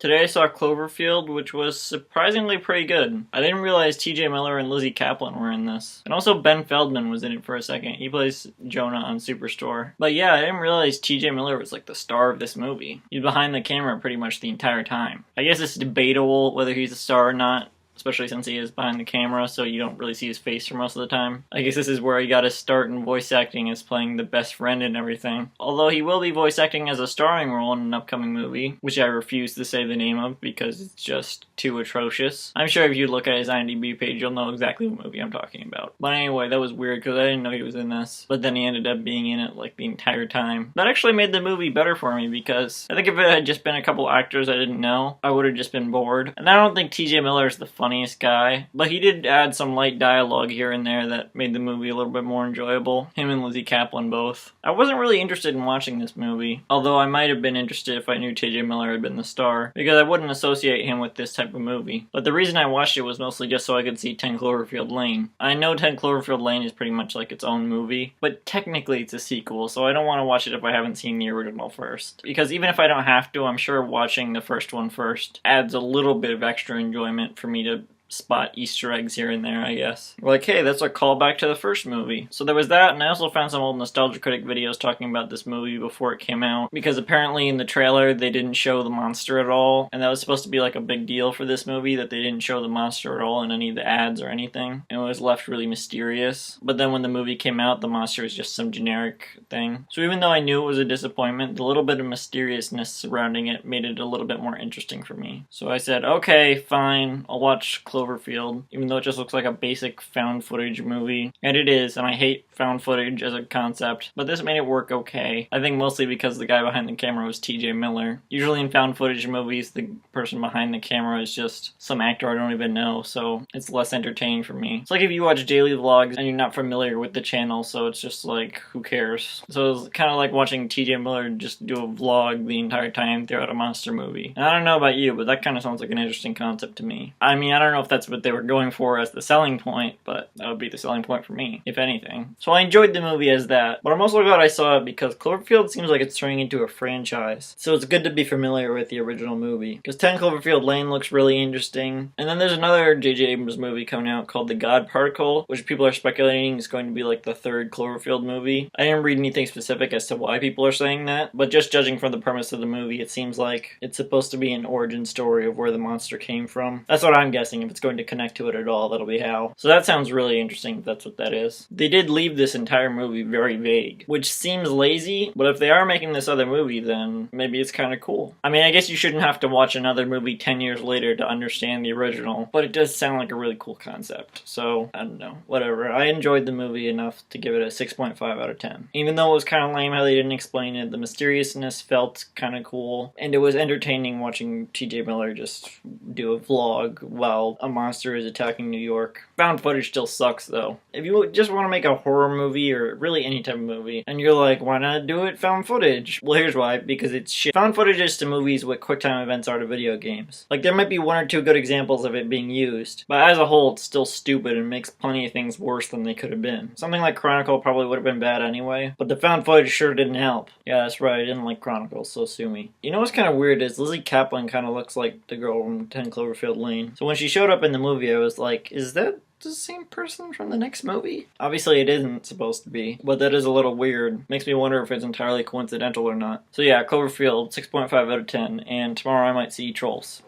Today I saw Cloverfield, which was surprisingly pretty good. I didn't realize TJ Miller and Lizzie Kaplan were in this. And also Ben Feldman was in it for a second. He plays Jonah on Superstore. But yeah, I didn't realize TJ Miller was like the star of this movie. He's behind the camera pretty much the entire time. I guess it's debatable whether he's a star or not, especially since he is behind the camera, so you don't really see his face for most of the time. I guess this is where he got his start in voice acting, as playing the best friend and everything. Although he will be voice acting as a starring role in an upcoming movie, which I refuse to say the name of because it's just too atrocious. I'm sure if you look at his IMDb page, you'll know exactly what movie I'm talking about. But anyway, that was weird because I didn't know he was in this. But then he ended up being in it like the entire time. That actually made the movie better for me because I think if it had just been a couple actors I didn't know, I would have just been bored. And I don't think TJ Miller is the funniest guy, but he did add some light dialogue here and there that made the movie a little bit more enjoyable. Him and Lizzie Kaplan both. I wasn't really interested in watching this movie, although I might have been interested if I knew TJ Miller had been the star, because I wouldn't associate him with this type of movie. But the reason I watched it was mostly just so I could see 10 Cloverfield Lane. I know 10 Cloverfield Lane is pretty much like its own movie, but technically it's a sequel, so I don't want to watch it if I haven't seen the original first. Because even if I don't have to, I'm sure watching the first one first adds a little bit of extra enjoyment for me to spot Easter eggs here and there, I guess. Like, hey, that's a callback to the first movie. So there was that, and I also found some old Nostalgia Critic videos talking about this movie before it came out, because apparently in the trailer they didn't show the monster at all, and that was supposed to be like a big deal for this movie, that they didn't show the monster at all in any of the ads or anything, and it was left really mysterious. But then when the movie came out, the monster was just some generic thing. So even though I knew it was a disappointment, the little bit of mysteriousness surrounding it made it a little bit more interesting for me. So I said, okay, fine, I'll watch Cloverfield, even though it just looks like a basic found footage movie. And it is, and I hate found footage as a concept, but this made it work okay. I think mostly because the guy behind the camera was TJ Miller. Usually in found footage movies, the person behind the camera is just some actor I don't even know, so it's less entertaining for me. It's like if you watch daily vlogs and you're not familiar with the channel, so it's just like, who cares? So it's kind of like watching TJ Miller just do a vlog the entire time throughout a monster movie. And I don't know about you, but that kind of sounds like an interesting concept to me. I mean, I don't know if that's what they were going for as the selling point, but that would be the selling point for me, if anything. So I enjoyed the movie as that, but I'm also glad I saw it because Cloverfield seems like it's turning into a franchise. So it's good to be familiar with the original movie, because 10 Cloverfield Lane looks really interesting. And then there's another J.J. Abrams movie coming out called The God Particle, which people are speculating is going to be like the third Cloverfield movie. I didn't read anything specific as to why people are saying that, but just judging from the premise of the movie, it seems like it's supposed to be an origin story of where the monster came from. That's what I'm guessing. If it's going to connect to it at all, that'll be how. So that sounds really interesting if that's what that is. They did leave this entire movie very vague, which seems lazy, but if they are making this other movie, then maybe it's kind of cool. I mean, I guess you shouldn't have to watch another movie 10 years later to understand the original, but it does sound like a really cool concept. So, I don't know. Whatever. I enjoyed the movie enough to give it a 6.5 out of 10. Even though it was kind of lame how they didn't explain it, the mysteriousness felt kind of cool, and it was entertaining watching TJ Miller just do a vlog while a monster is attacking New York. Found footage still sucks though. If you just want to make a horror movie or really any type of movie, and you're like, why not do it found footage? Well, here's why, because it's shit. Found footage is to movies what QuickTime events are to video games. Like, there might be one or two good examples of it being used, but as a whole, it's still stupid and makes plenty of things worse than they could have been. Something like Chronicle probably would have been bad anyway, but the found footage sure didn't help. Yeah, that's right, I didn't like Chronicle, so sue me. You know what's kind of weird is Lizzie Kaplan kind of looks like the girl from 10 Cloverfield Lane. So when she showed up in the movie, I was like, is that the same person from the next movie? Obviously it isn't supposed to be, but that is a little weird. Makes me wonder if it's entirely coincidental or not. So yeah, Cloverfield, 6.5 out of 10, and tomorrow I might see Trolls.